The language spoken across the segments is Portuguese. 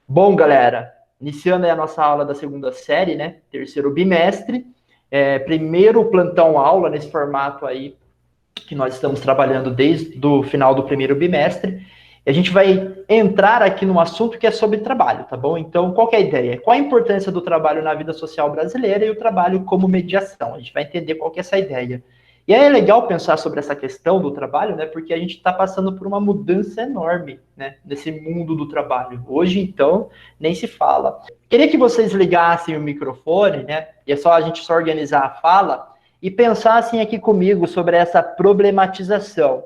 Bom, galera, iniciando aí a nossa aula da segunda série, né? Terceiro bimestre. Primeiro plantão aula nesse formato aí que nós estamos trabalhando desde o final do primeiro bimestre. E a gente vai entrar aqui num assunto que é sobre trabalho, tá bom? Então, qual que é a ideia? Qual a importância do trabalho na vida social brasileira e o trabalho como mediação? A gente vai entender qual que é essa ideia. E aí é legal pensar sobre essa questão do trabalho, né? Porque a gente está passando por uma mudança enorme, né? Nesse mundo do trabalho. Hoje, então, nem se fala. Queria que vocês ligassem o microfone, né? E é só a gente só organizar a fala e pensassem aqui comigo sobre essa problematização.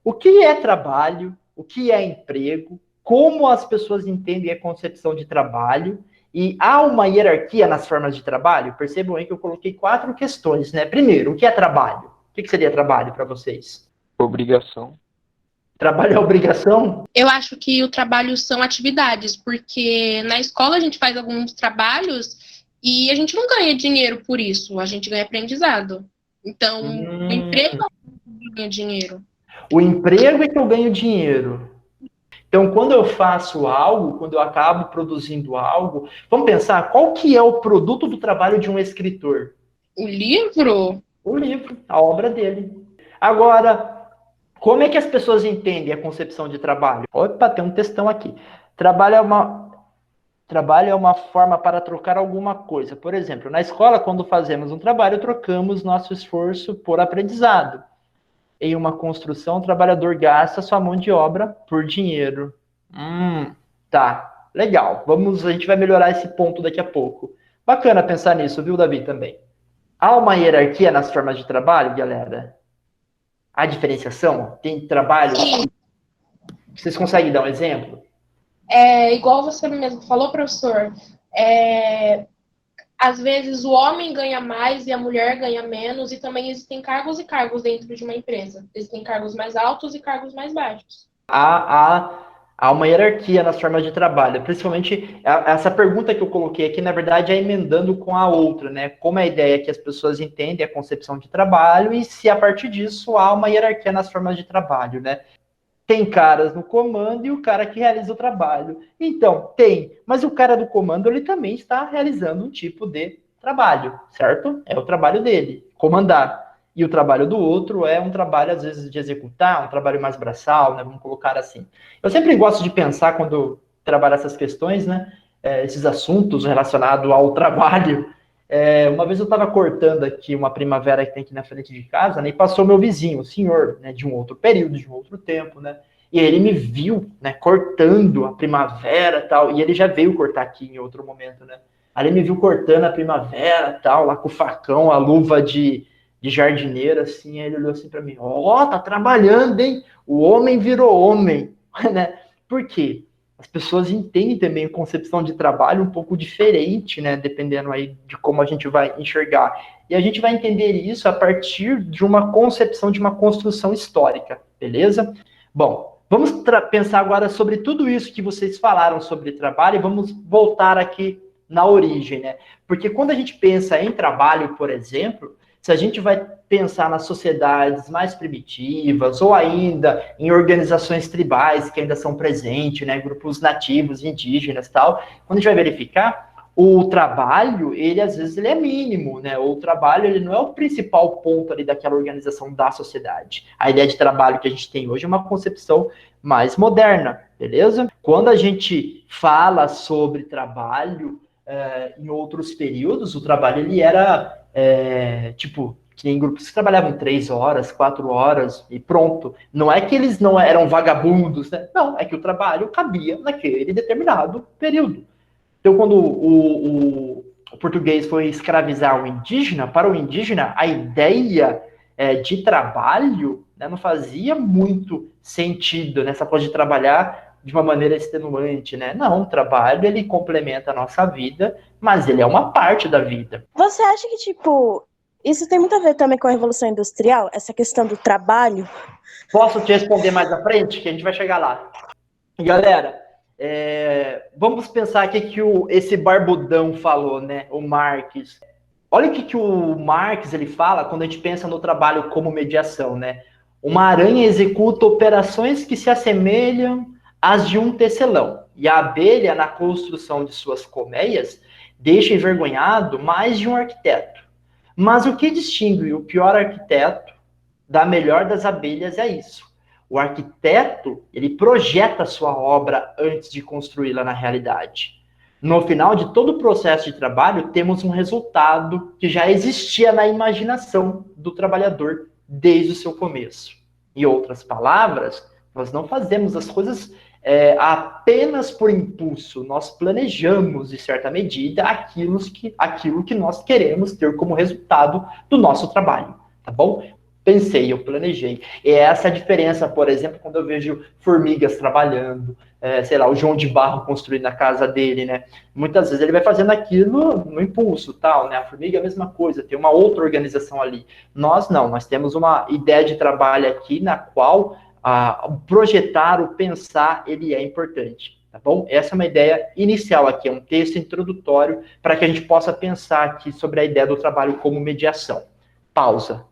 O que é trabalho? O que é emprego? Como as pessoas entendem a concepção de trabalho? E há uma hierarquia nas formas de trabalho? Percebam aí que eu coloquei 4 questões, né? Primeiro, o que é trabalho? O que seria trabalho para vocês? Obrigação. Trabalho é obrigação? Eu acho que o trabalho são atividades, porque na escola a gente faz alguns trabalhos e a gente não ganha dinheiro por isso, a gente ganha aprendizado. Então, o emprego ganha dinheiro. O emprego é que eu ganho dinheiro. Então, quando eu faço algo, quando eu acabo produzindo algo, vamos pensar qual que é o produto do trabalho de um escritor? O livro? O livro, a obra dele. Agora, como é que as pessoas entendem a concepção de trabalho? Opa, tem um textão aqui. Trabalho é uma forma para trocar alguma coisa. Por exemplo, na escola, quando fazemos um trabalho, trocamos nosso esforço por aprendizado. Em uma construção, o trabalhador gasta sua mão de obra por dinheiro. Tá, legal. A gente vai melhorar esse ponto daqui a pouco. Bacana pensar nisso, viu, Davi, também. Há uma hierarquia nas formas de trabalho, galera? Há diferenciação? Tem trabalho? Sim. Vocês conseguem dar um exemplo? Igual você mesmo falou, professor, às vezes o homem ganha mais e a mulher ganha menos, e também existem cargos e cargos dentro de uma empresa. Existem cargos mais altos e cargos mais baixos. Há uma hierarquia nas formas de trabalho, principalmente essa pergunta que eu coloquei aqui, na verdade, é emendando com a outra, né? Como é a ideia que as pessoas entendem a concepção de trabalho e se a partir disso há uma hierarquia nas formas de trabalho, né? Tem caras no comando e o cara que realiza o trabalho. Então, tem, mas o cara do comando ele também está realizando um tipo de trabalho, certo? É o trabalho dele, comandar. E o trabalho do outro é um trabalho, às vezes, de executar, um trabalho mais braçal, né? Vamos colocar assim. Eu sempre gosto de pensar, quando trabalho essas questões, né? Esses assuntos relacionados ao trabalho. Uma vez eu estava cortando aqui uma primavera que tem aqui na frente de casa, né, e passou meu vizinho, o senhor, né, de um outro período, de um outro tempo, né? E ele me viu, né, cortando a primavera e tal, e ele já veio cortar aqui em outro momento, né? Aí ele me viu cortando a primavera e tal, lá com o facão, a luva de jardineiro, assim, aí ele olhou assim para mim, tá trabalhando, hein? O homem virou homem, né? Por quê? As pessoas entendem também a concepção de trabalho um pouco diferente, né? Dependendo aí de como a gente vai enxergar. E a gente vai entender isso a partir de uma concepção, de uma construção histórica, beleza? Bom, vamos pensar agora sobre tudo isso que vocês falaram sobre trabalho e vamos voltar aqui na origem, né? Porque quando a gente pensa em trabalho, por exemplo, se a gente vai pensar nas sociedades mais primitivas ou ainda em organizações tribais que ainda são presentes, né, grupos nativos, indígenas e tal, quando a gente vai verificar, o trabalho, ele às vezes ele é mínimo, né? O trabalho ele não é o principal ponto ali daquela organização da sociedade. A ideia de trabalho que a gente tem hoje é uma concepção mais moderna, beleza? Quando a gente fala sobre trabalho em outros períodos, o trabalho ele era tipo, tem grupos que trabalhavam 3 horas, 4 horas e pronto. Não é que eles não eram vagabundos, né? Não, é que o trabalho cabia naquele determinado período. Então, quando o português foi escravizar o indígena, para o indígena, a ideia de trabalho, né, não fazia muito sentido nessa coisa de trabalhar de uma maneira extenuante, né? Não, o trabalho, ele complementa a nossa vida, mas ele é uma parte da vida. Você acha que, tipo, isso tem muito a ver também com a Revolução Industrial, essa questão do trabalho? Posso te responder mais à frente, que a gente vai chegar lá. Galera, vamos pensar aqui que esse barbudão falou, né? O Marx. Olha o que o Marx ele fala quando a gente pensa no trabalho como mediação, né? Uma aranha executa operações que se assemelham as de um tecelão. E a abelha, na construção de suas colmeias, deixa envergonhado mais de um arquiteto. Mas o que distingue o pior arquiteto da melhor das abelhas é isso. O arquiteto, ele projeta a sua obra antes de construí-la na realidade. No final de todo o processo de trabalho, temos um resultado que já existia na imaginação do trabalhador desde o seu começo. Em outras palavras, nós não fazemos as coisas apenas por impulso, nós planejamos, de certa medida, aquilo que nós queremos ter como resultado do nosso trabalho, tá bom? Pensei, eu planejei. E essa é a diferença, por exemplo, quando eu vejo formigas trabalhando, sei lá, o João de Barro construindo a casa dele, né? Muitas vezes ele vai fazendo aquilo no impulso, tal, né? A formiga é a mesma coisa, tem uma outra organização ali. Nós não, nós temos uma ideia de trabalho aqui na qual o projetar, o pensar, ele é importante, tá bom? Essa é uma ideia inicial aqui, é um texto introdutório para que a gente possa pensar aqui sobre a ideia do trabalho como mediação. Pausa.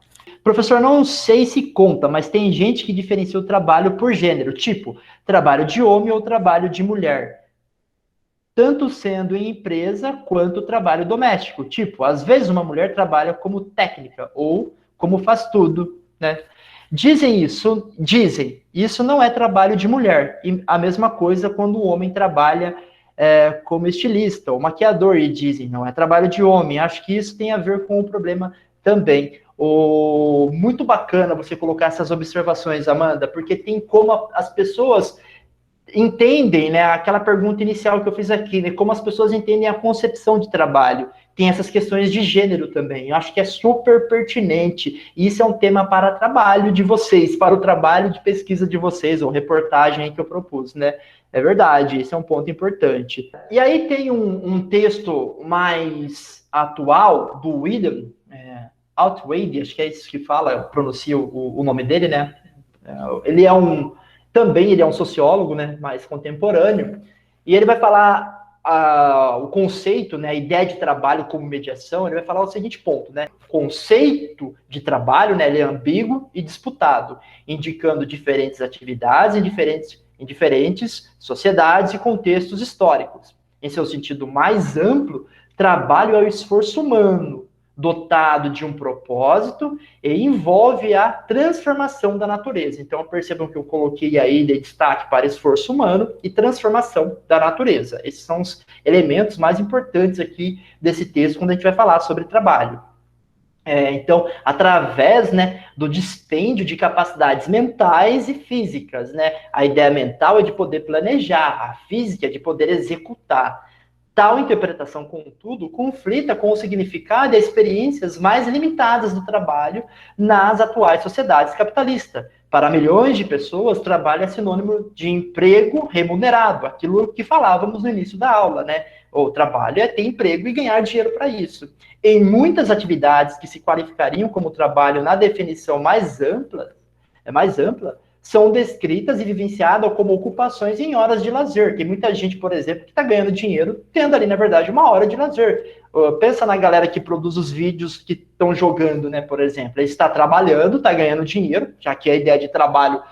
Professor, não sei se conta, mas tem gente que diferencia o trabalho por gênero, tipo, trabalho de homem ou trabalho de mulher, tanto sendo em empresa quanto trabalho doméstico. Tipo, às vezes uma mulher trabalha como técnica ou como faz tudo, né? Dizem, isso não é trabalho de mulher. E a mesma coisa quando o homem trabalha como estilista ou maquiador, e dizem, não é trabalho de homem. Acho que isso tem a ver com o problema também. Muito bacana você colocar essas observações, Amanda, porque tem como as pessoas entendem, né, aquela pergunta inicial que eu fiz aqui, né, como as pessoas entendem a concepção de trabalho. Tem essas questões de gênero também. Eu acho que é super pertinente. E isso é um tema para trabalho de vocês, para o trabalho de pesquisa de vocês, ou reportagem aí que eu propus, né? É verdade, esse é um ponto importante. E aí tem um texto mais atual do William Outwade, acho que é isso que fala, eu pronuncio o nome dele, né? Ele é um sociólogo, né, mais contemporâneo, e ele vai falar o conceito, né, a ideia de trabalho como mediação. Ele vai falar o seguinte ponto, né? O conceito de trabalho, né, ele é ambíguo e disputado, indicando diferentes atividades em diferentes sociedades e contextos históricos. Em seu sentido mais amplo, trabalho é o esforço humano, dotado de um propósito e envolve a transformação da natureza. Então, percebam que eu coloquei aí de destaque para esforço humano e transformação da natureza. Esses são os elementos mais importantes aqui desse texto quando a gente vai falar sobre trabalho. Então, através, né, do dispêndio de capacidades mentais e físicas, né? A ideia mental é de poder planejar, a física é de poder executar. Tal interpretação, contudo, conflita com o significado e as experiências mais limitadas do trabalho nas atuais sociedades capitalistas. Para milhões de pessoas, trabalho é sinônimo de emprego remunerado, aquilo que falávamos no início da aula, né? O trabalho é ter emprego e ganhar dinheiro para isso. Em muitas atividades que se qualificariam como trabalho na definição mais ampla, são descritas e vivenciadas como ocupações em horas de lazer. Tem muita gente, por exemplo, que está ganhando dinheiro tendo ali, na verdade, uma hora de lazer. Pensa na galera que produz os vídeos que estão jogando, né, por exemplo. Ele está trabalhando, está ganhando dinheiro, já que a ideia de trabalho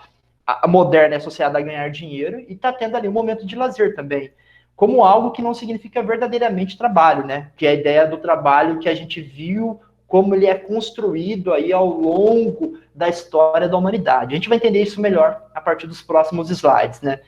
moderna é associada a ganhar dinheiro, e está tendo ali um momento de lazer também, como algo que não significa verdadeiramente trabalho, né? Que é a ideia do trabalho que a gente viu como ele é construído aí ao longo da história da humanidade. A gente vai entender isso melhor a partir dos próximos slides, né?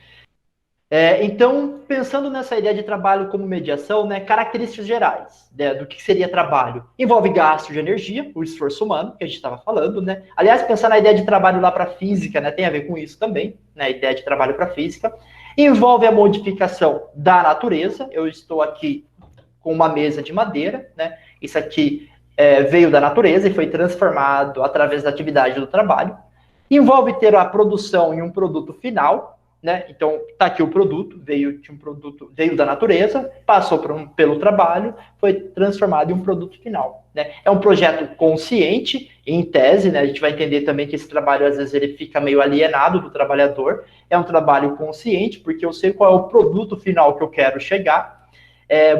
Então, pensando nessa ideia de trabalho como mediação, né, características gerais, né, do que seria trabalho. Envolve gasto de energia, o esforço humano, que a gente estava falando, né? Aliás, pensar na ideia de trabalho lá para física, né, tem a ver com isso também, né, a ideia de trabalho para física. Envolve a modificação da natureza. Eu estou aqui com uma mesa de madeira, né? Isso aqui veio da natureza e foi transformado através da atividade do trabalho. Envolve ter a produção em um produto final, né? Então, está aqui o produto, veio da natureza, passou pelo trabalho, foi transformado em um produto final, né? É um projeto consciente, em tese, né? A gente vai entender também que esse trabalho, às vezes, ele fica meio alienado do trabalhador. É um trabalho consciente, porque eu sei qual é o produto final que eu quero chegar.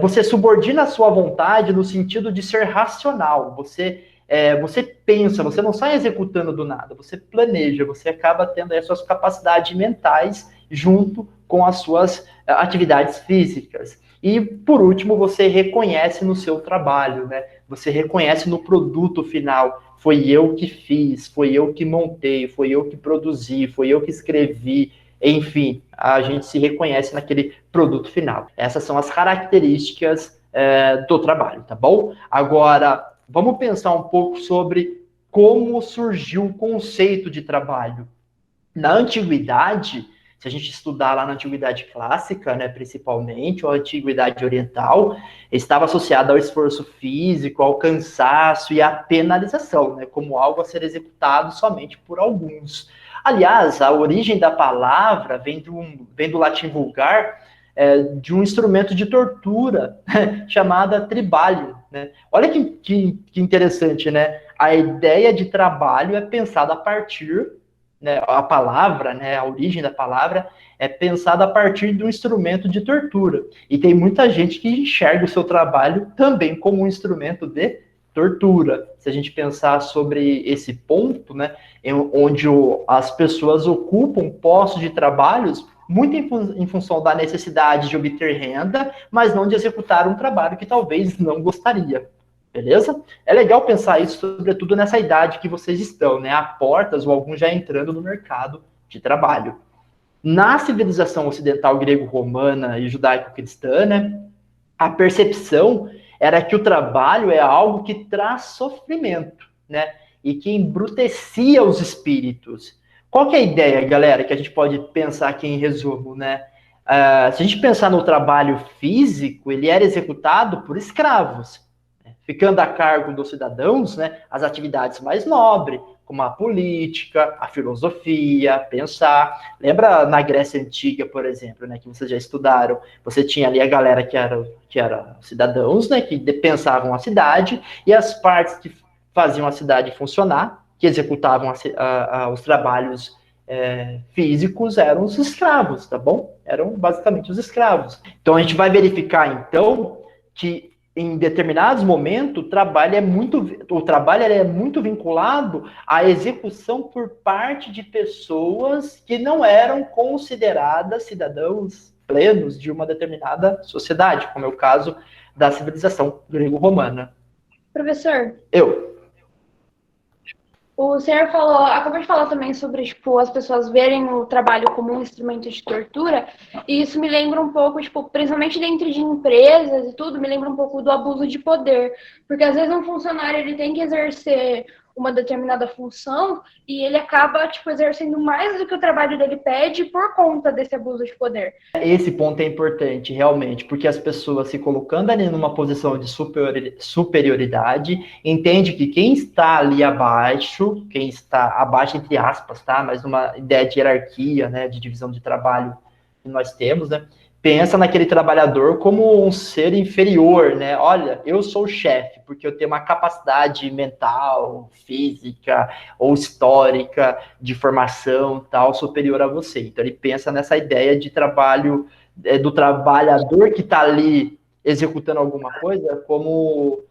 Você subordina a sua vontade no sentido de ser racional. Você pensa, você não sai executando do nada, você planeja, você acaba tendo as suas capacidades mentais junto com as suas atividades físicas. E, por último, você reconhece no seu trabalho, né? Você reconhece no produto final. Foi eu que fiz, foi eu que montei, foi eu que produzi, foi eu que escrevi. Enfim, a gente se reconhece naquele produto final. Essas são as características do trabalho, tá bom? Agora, vamos pensar um pouco sobre como surgiu o conceito de trabalho. Na antiguidade, se a gente estudar lá na antiguidade clássica, né, principalmente, ou a antiguidade oriental, estava associada ao esforço físico, ao cansaço e à penalização, né, como algo a ser executado somente por alguns. Aliás, a origem da palavra vem do latim vulgar, de um instrumento de tortura chamada tribalho. Né? Olha que interessante, né? A ideia de trabalho é pensada a partir, né, a palavra, né, a origem da palavra é pensada a partir de um instrumento de tortura. E tem muita gente que enxerga o seu trabalho também como um instrumento de tortura. Se a gente pensar sobre esse ponto, né, onde as pessoas ocupam postos de trabalhos muito em função da necessidade de obter renda, mas não de executar um trabalho que talvez não gostaria. Beleza? É legal pensar isso, sobretudo nessa idade que vocês estão, né? A portas ou alguns já entrando no mercado de trabalho. Na civilização ocidental grego-romana e judaico-cristã, né, a percepção era que o trabalho é algo que traz sofrimento, né? E que embrutecia os espíritos. Qual que é a ideia, galera, que a gente pode pensar aqui em resumo, né? Se a gente pensar no trabalho físico, ele era executado por escravos, ficando a cargo dos cidadãos, né, as atividades mais nobres, como a política, a filosofia, pensar. Lembra na Grécia Antiga, por exemplo, né, que vocês já estudaram, você tinha ali a galera que era cidadãos, né, que pensavam a cidade, e as partes que faziam a cidade funcionar, que executavam os trabalhos físicos, eram os escravos, tá bom? Eram basicamente os escravos. Então a gente vai verificar, então, que em determinados momentos, o trabalho é muito vinculado à execução por parte de pessoas que não eram consideradas cidadãos plenos de uma determinada sociedade, como é o caso da civilização grego-romana. Professor, o senhor acabou de falar também sobre, tipo, as pessoas verem o trabalho como um instrumento de tortura, e isso me lembra um pouco, tipo, principalmente dentro de empresas e tudo, me lembra um pouco do abuso de poder, porque às vezes um funcionário, ele tem que exercer uma determinada função, e ele acaba, tipo, exercendo mais do que o trabalho dele pede por conta desse abuso de poder. Esse ponto é importante, realmente, porque as pessoas se colocando ali numa posição de superioridade, entende que quem está ali abaixo, quem está abaixo entre aspas, tá? Mas numa ideia de hierarquia, né, de divisão de trabalho que nós temos, né? Pensa naquele trabalhador como um ser inferior, né? Olha, eu sou o chefe, porque eu tenho uma capacidade mental, física ou histórica de formação tal superior a você. Então ele pensa nessa ideia de trabalho, do trabalhador que está ali executando alguma coisa como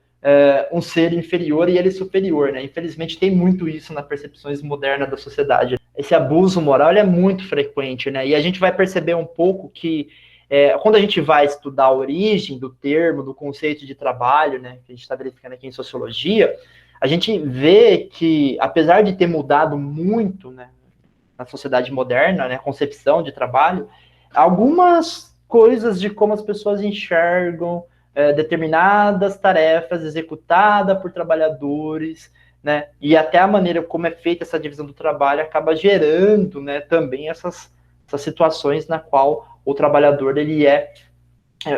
um ser inferior e ele superior, né? Infelizmente tem muito isso nas percepções modernas da sociedade. Esse abuso moral é muito frequente, né? E a gente vai perceber um pouco que quando a gente vai estudar a origem do termo, do conceito de trabalho, né, que a gente está verificando aqui em sociologia, a gente vê que, apesar de ter mudado muito, né, na sociedade moderna, né, a concepção de trabalho, algumas coisas de como as pessoas enxergam determinadas tarefas executadas por trabalhadores, né, e até a maneira como é feita essa divisão do trabalho acaba gerando, né, também essas situações na qual o trabalhador, ele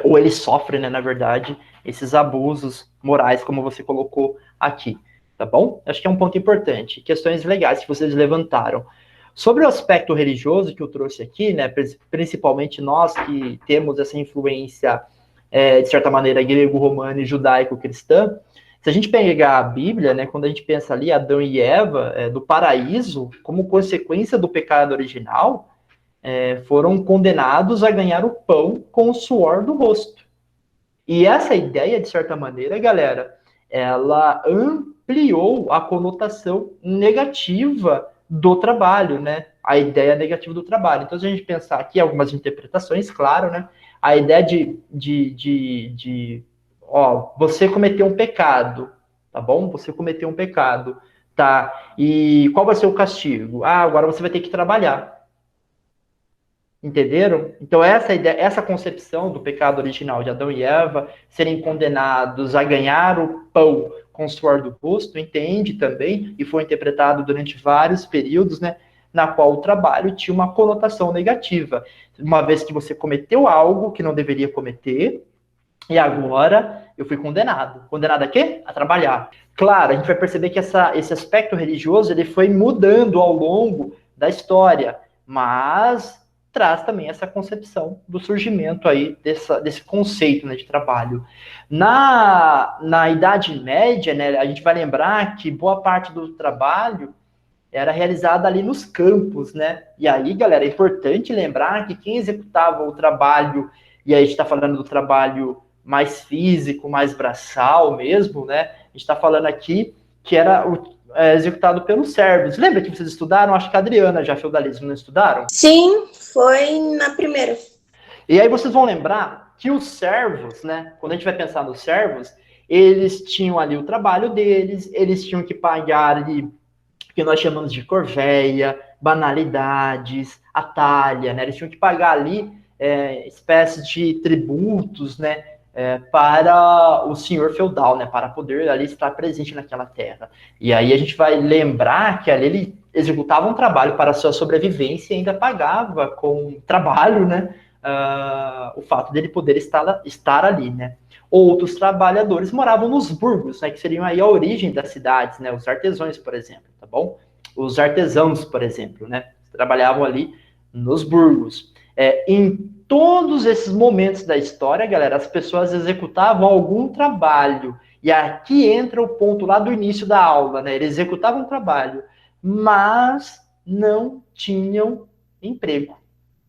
ou ele sofre, né, na verdade, esses abusos morais, como você colocou aqui, tá bom? Acho que é um ponto importante. Questões legais que vocês levantaram. Sobre o aspecto religioso que eu trouxe aqui, né, principalmente nós que temos essa influência, de certa maneira, grego-romana e judaico-cristã, se a gente pegar a Bíblia, né, quando a gente pensa ali, Adão e Eva, do paraíso, como consequência do pecado original, foram condenados a ganhar o pão com o suor do rosto. E essa ideia, de certa maneira, galera, ela ampliou a conotação negativa do trabalho, né? A ideia negativa do trabalho. Então, se a gente pensar aqui, algumas interpretações, claro, né? A ideia ó, você cometeu um pecado, tá bom? Você cometeu um pecado, tá? E qual vai ser o castigo? Ah, agora você vai ter que trabalhar. Entenderam? Então, essa ideia, essa concepção do pecado original de Adão e Eva serem condenados a ganhar o pão com o suor do rosto, entende também, e foi interpretado durante vários períodos, né, na qual o trabalho tinha uma conotação negativa. Uma vez que você cometeu algo que não deveria cometer, e agora eu fui condenado. Condenado a quê? A trabalhar. Claro, a gente vai perceber que esse aspecto religioso ele foi mudando ao longo da história, mas traz também essa concepção do surgimento aí desse conceito, né, de trabalho. Na Idade Média, né, a gente vai lembrar que boa parte do trabalho era realizada ali nos campos, né? E aí, galera, é importante lembrar que quem executava o trabalho, e aí a gente está falando do trabalho mais físico, mais braçal mesmo, né? A gente está falando aqui que era executado pelos servos. Lembra que vocês estudaram? Acho que a Adriana já feudalismo, não estudaram? Sim, foi na primeira. E aí vocês vão lembrar que os servos, né? Quando a gente vai pensar nos servos, eles tinham ali o trabalho deles, eles tinham que pagar ali o que nós chamamos de corveia, banalidades, atalha, né? Eles tinham que pagar ali espécies de tributos, né? Para o senhor feudal, né? Para poder ali estar presente naquela terra. E aí a gente vai lembrar que ali ele executava um trabalho para a sua sobrevivência e ainda pagava com trabalho, né? O fato dele poder estar ali, né? Outros trabalhadores moravam nos burgos, né? Que seriam aí a origem das cidades, né? Os artesãos, por exemplo, tá bom? Os artesãos, por exemplo, né? Trabalhavam ali nos burgos. Em todos esses momentos da história, galera, as pessoas executavam algum trabalho. E aqui entra o ponto lá do início da aula, né? Eles executavam trabalho, mas não tinham emprego,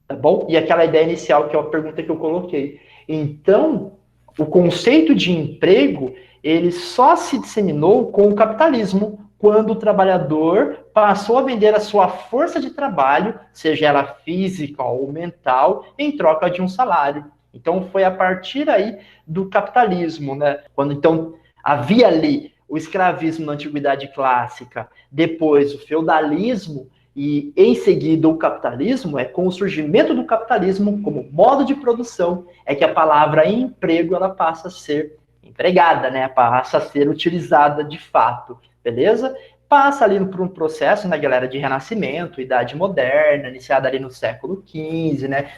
tá bom? E aquela ideia inicial, que é a pergunta que eu coloquei. Então, o conceito de emprego, ele só se disseminou com o capitalismo, quando o trabalhador passou a vender a sua força de trabalho, seja ela física ou mental, em troca de um salário. Então, foi a partir aí do capitalismo, né? Quando, então, havia ali o escravismo na Antiguidade Clássica, depois o feudalismo, e em seguida o capitalismo, com o surgimento do capitalismo como modo de produção, é que a palavra emprego ela passa a ser empregada, né? Passa a ser utilizada de fato, beleza? Passa ali por um processo, né, galera, de renascimento, idade moderna, iniciada ali no século XV, né?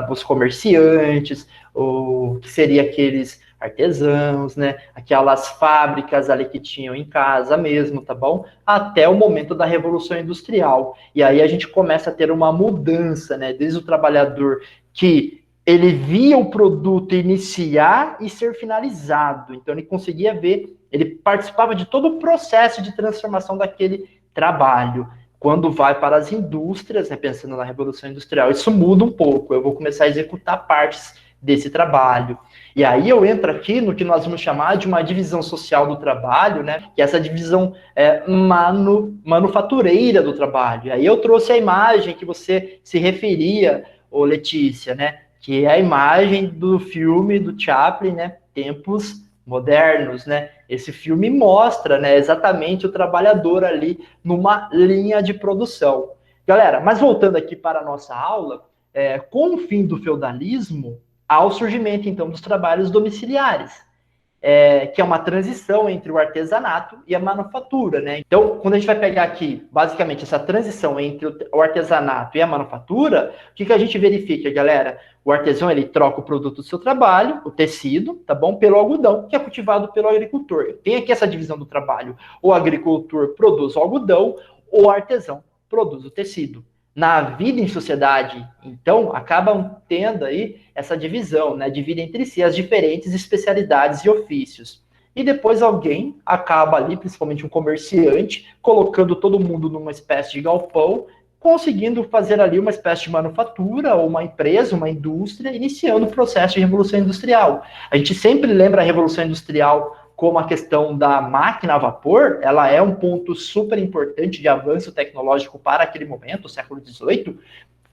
Os comerciantes, o que seria aqueles artesãos, né? Aquelas fábricas ali que tinham em casa mesmo, tá bom? Até o momento da Revolução Industrial. E aí a gente começa a ter uma mudança, né? Desde o trabalhador que ele via o produto iniciar e ser finalizado. Então ele conseguia ver, ele participava de todo o processo de transformação daquele trabalho. Quando vai para as indústrias, né, pensando na Revolução Industrial, isso muda um pouco. Eu vou começar a executar partes desse trabalho. E aí eu entro aqui no que nós vamos chamar de uma divisão social do trabalho, né? Que é essa divisão manufatureira do trabalho. E aí eu trouxe a imagem que você se referia, ô Letícia, né? Que é a imagem do filme do Chaplin, né? Tempos Modernos, né? Esse filme mostra, né, exatamente o trabalhador ali numa linha de produção. Galera, mas voltando aqui para a nossa aula, com o fim do feudalismo, há o surgimento, então, dos trabalhos domiciliares, que é uma transição entre o artesanato e a manufatura, né? Então, quando a gente vai pegar aqui, basicamente, essa transição entre o artesanato e a manufatura, o que a gente verifica, galera? O artesão, ele troca o produto do seu trabalho, o tecido, tá bom? Pelo algodão, que é cultivado pelo agricultor. Tem aqui essa divisão do trabalho. O agricultor produz o algodão, o artesão produz o tecido. Na vida em sociedade, então, acabam tendo aí essa divisão, né? Divide entre si as diferentes especialidades e ofícios. E depois alguém acaba ali, principalmente um comerciante, colocando todo mundo numa espécie de galpão, conseguindo fazer ali uma espécie de manufatura, ou uma empresa, uma indústria, iniciando o processo de Revolução Industrial. A gente sempre lembra a Revolução Industrial como a questão da máquina a vapor, ela é um ponto super importante de avanço tecnológico para aquele momento, o século XVIII,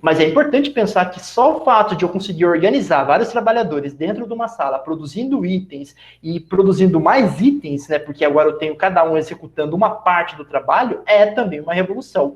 mas é importante pensar que só o fato de eu conseguir organizar vários trabalhadores dentro de uma sala, produzindo itens e produzindo mais itens, né, porque agora eu tenho cada um executando uma parte do trabalho, é também uma revolução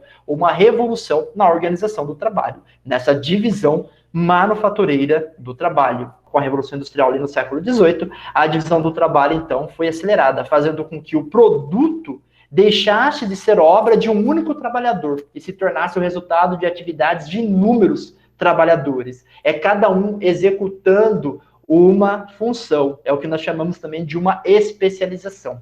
na organização do trabalho, nessa divisão manufatureira do trabalho. Com a Revolução Industrial ali no século XVIII, a divisão do trabalho, então, foi acelerada, fazendo com que o produto deixasse de ser obra de um único trabalhador e se tornasse o resultado de atividades de inúmeros trabalhadores. É cada um executando uma função. É o que nós chamamos também de uma especialização.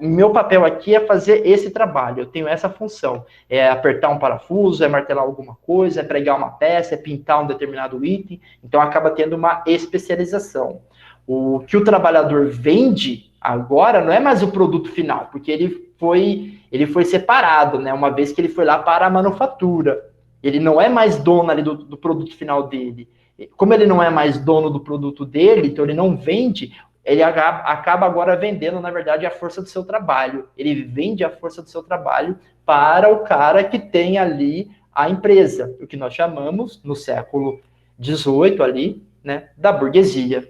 Meu papel aqui é fazer esse trabalho, eu tenho essa função. É apertar um parafuso, é martelar alguma coisa, é pregar uma peça, é pintar um determinado item. Então, acaba tendo uma especialização. O que o trabalhador vende agora não é mais o produto final, porque ele foi separado, né? Uma vez que ele foi lá para a manufatura. Ele não é mais dono ali do produto final dele. Como ele não é mais dono do produto dele, então ele não vende, ele acaba agora vendendo, na verdade, a força do seu trabalho. Ele vende a força do seu trabalho para o cara que tem ali a empresa, o que nós chamamos, no século XVIII ali, né, da burguesia.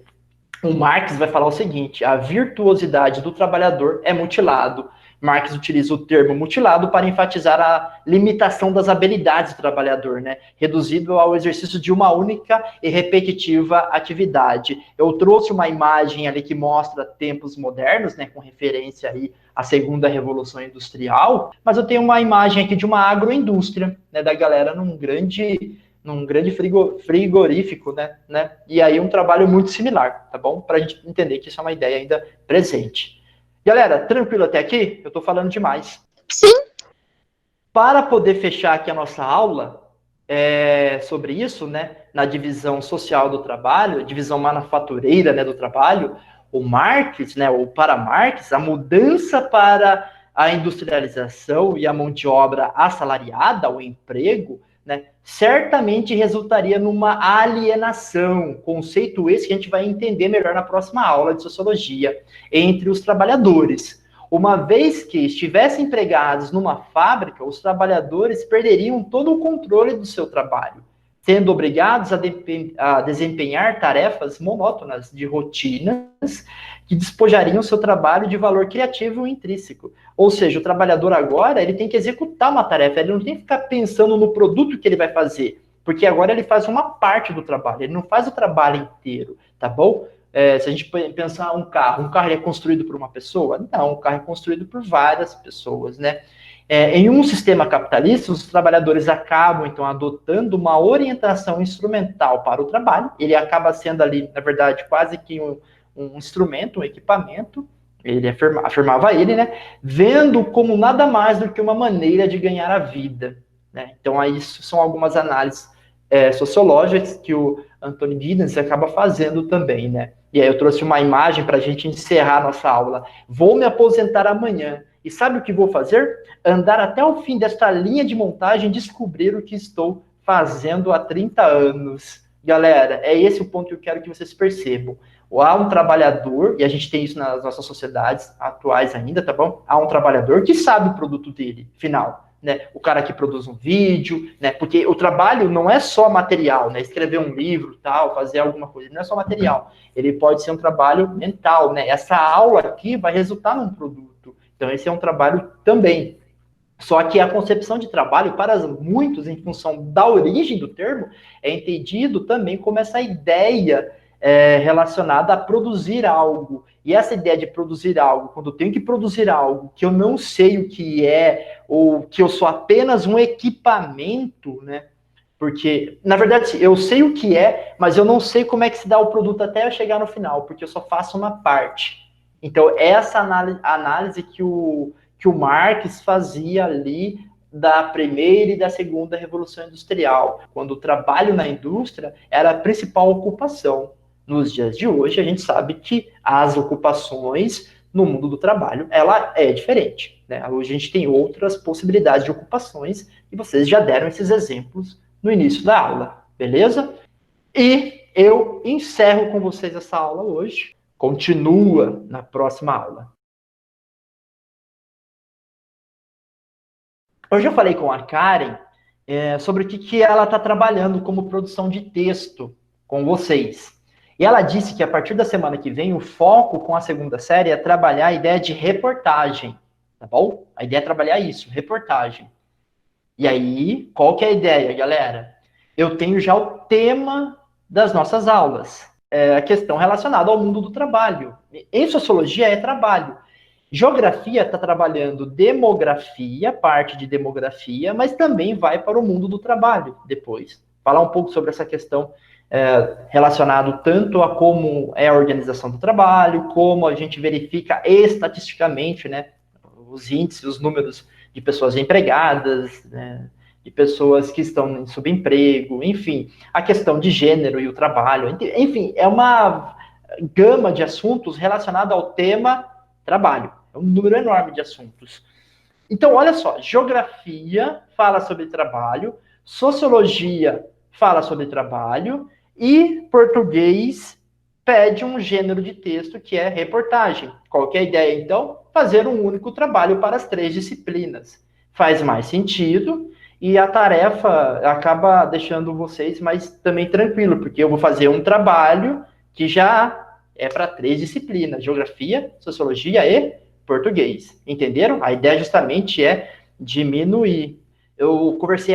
O Marx vai falar o seguinte: a virtuosidade do trabalhador é mutilado. Marx utiliza o termo mutilado para enfatizar a limitação das habilidades do trabalhador, né? Reduzido ao exercício de uma única e repetitiva atividade. Eu trouxe uma imagem ali que mostra tempos modernos, né, com referência aí à segunda revolução industrial, mas eu tenho uma imagem aqui de uma agroindústria, né, da galera num grande frigorífico, né? E aí um trabalho muito similar, tá bom? Para a gente entender que isso é uma ideia ainda presente. Galera, tranquilo até aqui? Eu estou falando demais. Sim. Para poder fechar aqui a nossa aula sobre isso, né? Na divisão social do trabalho, divisão manufatureira, né, do trabalho, o Marx, né? Ou para Marx, a mudança para a industrialização e a mão de obra assalariada, o emprego, né, certamente resultaria numa alienação, conceito esse que a gente vai entender melhor na próxima aula de sociologia, entre os trabalhadores. Uma vez que estivessem empregados numa fábrica, os trabalhadores perderiam todo o controle do seu trabalho, sendo obrigados a desempenhar tarefas monótonas de rotinas que despojariam o seu trabalho de valor criativo e intrínseco. Ou seja, o trabalhador agora ele tem que executar uma tarefa, ele não tem que ficar pensando no produto que ele vai fazer, porque agora ele faz uma parte do trabalho, ele não faz o trabalho inteiro, tá bom? Se a gente pensar um carro é construído por uma pessoa? Não, um carro é construído por várias pessoas, né? Em um sistema capitalista, os trabalhadores acabam, então, adotando uma orientação instrumental para o trabalho. Ele acaba sendo ali, na verdade, quase que um instrumento, um equipamento, ele afirmava ele, né? Vendo como nada mais do que uma maneira de ganhar a vida, né? Então, aí, isso são algumas análises sociológicas que o Anthony Giddens acaba fazendo também, né? E aí eu trouxe uma imagem para a gente encerrar a nossa aula. Vou me aposentar amanhã. E sabe o que vou fazer? Andar até o fim desta linha de montagem e descobrir o que estou fazendo há 30 anos. Galera, é esse o ponto que eu quero que vocês percebam. Há um trabalhador, e a gente tem isso nas nossas sociedades atuais ainda, tá bom? Há um trabalhador que sabe o produto dele, final, né? O cara que produz um vídeo, né? Porque o trabalho não é só material, né? Escrever um livro, tal, fazer alguma coisa, não é só material. Ele pode ser um trabalho mental, né? Essa aula aqui vai resultar num produto. Então, esse é um trabalho também. Só que a concepção de trabalho, para muitos, em função da origem do termo, é entendido também como essa ideia relacionada a produzir algo. E essa ideia de produzir algo, quando eu tenho que produzir algo que eu não sei o que é, ou que eu sou apenas um equipamento, né? Porque, na verdade, eu sei o que é, mas eu não sei como é que se dá o produto até eu chegar no final, porque eu só faço uma parte. Então, essa análise que o Marx fazia ali da primeira e da segunda revolução industrial, quando o trabalho na indústria era a principal ocupação. Nos dias de hoje, a gente sabe que as ocupações no mundo do trabalho, ela é diferente, né? Hoje a gente tem outras possibilidades de ocupações, e vocês já deram esses exemplos no início da aula, beleza? E eu encerro com vocês essa aula hoje, continua na próxima aula. Hoje eu falei com a Karen sobre o que ela está trabalhando como produção de texto com vocês. E ela disse que a partir da semana que vem, o foco com a segunda série é trabalhar a ideia de reportagem, tá bom? A ideia é trabalhar isso, reportagem. E aí, qual que é a ideia, galera? Eu tenho já o tema das nossas aulas, a questão relacionada ao mundo do trabalho. Em sociologia é trabalho. Geografia está trabalhando demografia, parte de demografia, mas também vai para o mundo do trabalho depois. Falar um pouco sobre essa questão relacionado tanto a como é a organização do trabalho, como a gente verifica estatisticamente, né, os índices, os números de pessoas empregadas, né, de pessoas que estão em subemprego, enfim, a questão de gênero e o trabalho, enfim, é uma gama de assuntos relacionada ao tema trabalho. É um número enorme de assuntos. Então, olha só, geografia fala sobre trabalho, sociologia fala sobre trabalho e português pede um gênero de texto que é reportagem. Qual que é a ideia, então? Fazer um único trabalho para as 3 disciplinas. Faz mais sentido e a tarefa acaba deixando vocês mais também tranquilo, porque eu vou fazer um trabalho que já é para 3 disciplinas, geografia, sociologia e português. Entenderam? A ideia justamente é diminuir.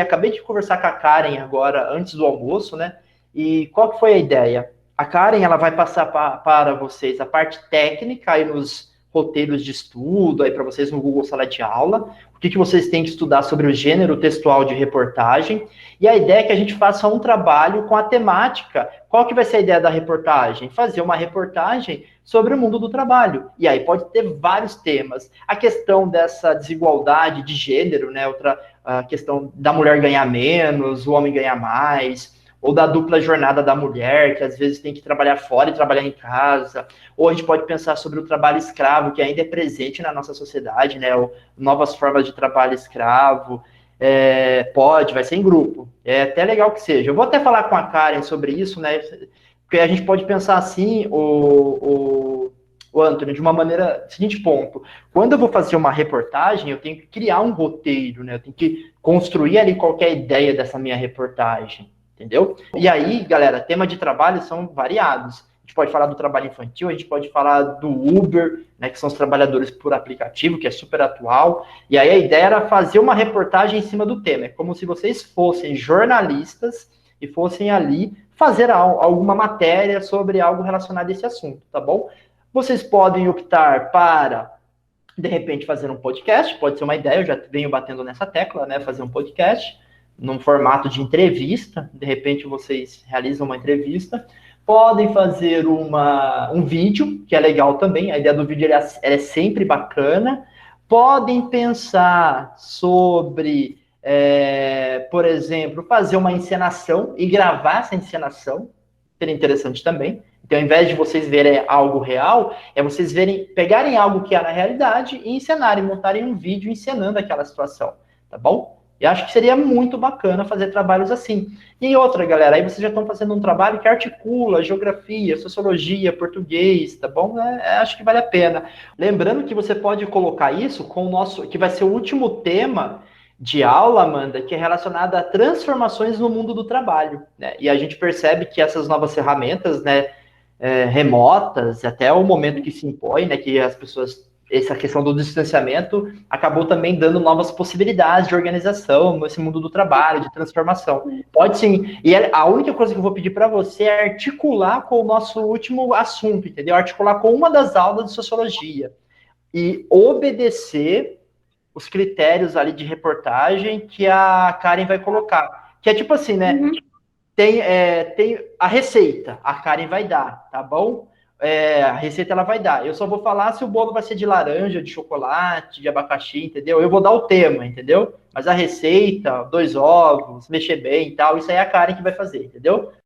Acabei de conversar com a Karen agora, antes do almoço, né? E qual que foi a ideia? A Karen, ela vai passar para vocês a parte técnica aí nos roteiros de estudo, aí para vocês no Google Sala de Aula, o que vocês têm que estudar sobre o gênero textual de reportagem, e a ideia é que a gente faça um trabalho com a temática. Qual que vai ser a ideia da reportagem? Fazer uma reportagem sobre o mundo do trabalho, e aí pode ter vários temas. A questão dessa desigualdade de gênero, né? A questão da mulher ganhar menos, o homem ganhar mais, ou da dupla jornada da mulher, que às vezes tem que trabalhar fora e trabalhar em casa, ou a gente pode pensar sobre o trabalho escravo, que ainda é presente na nossa sociedade, né, ou novas formas de trabalho escravo, vai ser em grupo, é até legal que seja. Eu vou até falar com a Karen sobre isso, né, porque a gente pode pensar assim, o Antônio, de uma maneira, seguinte ponto, quando eu vou fazer uma reportagem, eu tenho que criar um roteiro, né, eu tenho que construir ali qualquer ideia dessa minha reportagem, entendeu? E aí, galera, tema de trabalho são variados. A gente pode falar do trabalho infantil, a gente pode falar do Uber, né, que são os trabalhadores por aplicativo, que é super atual. E aí a ideia era fazer uma reportagem em cima do tema. É como se vocês fossem jornalistas e fossem ali fazer alguma matéria sobre algo relacionado a esse assunto, tá bom? Vocês podem optar para, de repente, fazer um podcast, pode ser uma ideia, eu já venho batendo nessa tecla, né, fazer um podcast num formato de entrevista, de repente vocês realizam uma entrevista, podem fazer um vídeo, que é legal também, a ideia do vídeo é sempre bacana, podem pensar sobre, por exemplo, fazer uma encenação e gravar essa encenação, seria interessante também. Então, ao invés de vocês verem algo real, vocês pegarem algo que é na realidade e encenarem, montarem um vídeo encenando aquela situação, tá bom? E acho que seria muito bacana fazer trabalhos assim. E outra, galera, aí vocês já estão fazendo um trabalho que articula geografia, sociologia, português, tá bom? Acho que vale a pena. Lembrando que você pode colocar isso com o nosso, que vai ser o último tema de aula, Amanda, que é relacionado a transformações no mundo do trabalho, né? E a gente percebe que essas novas ferramentas, né, remotas, até o momento que se impõe, né, que as pessoas, essa questão do distanciamento acabou também dando novas possibilidades de organização nesse mundo do trabalho, de transformação. Pode sim. E a única coisa que eu vou pedir para você é articular com o nosso último assunto, entendeu? Articular com uma das aulas de sociologia e obedecer os critérios ali de reportagem que a Karen vai colocar. Que é tipo assim, né? Uhum. Tem a receita, a Karen vai dar, tá bom? A receita ela vai dar. Eu só vou falar se o bolo vai ser de laranja, de chocolate, de abacaxi, entendeu? Eu vou dar o tema, entendeu? Mas a receita, 2 ovos, mexer bem e tal, isso aí é a Karen que vai fazer, entendeu?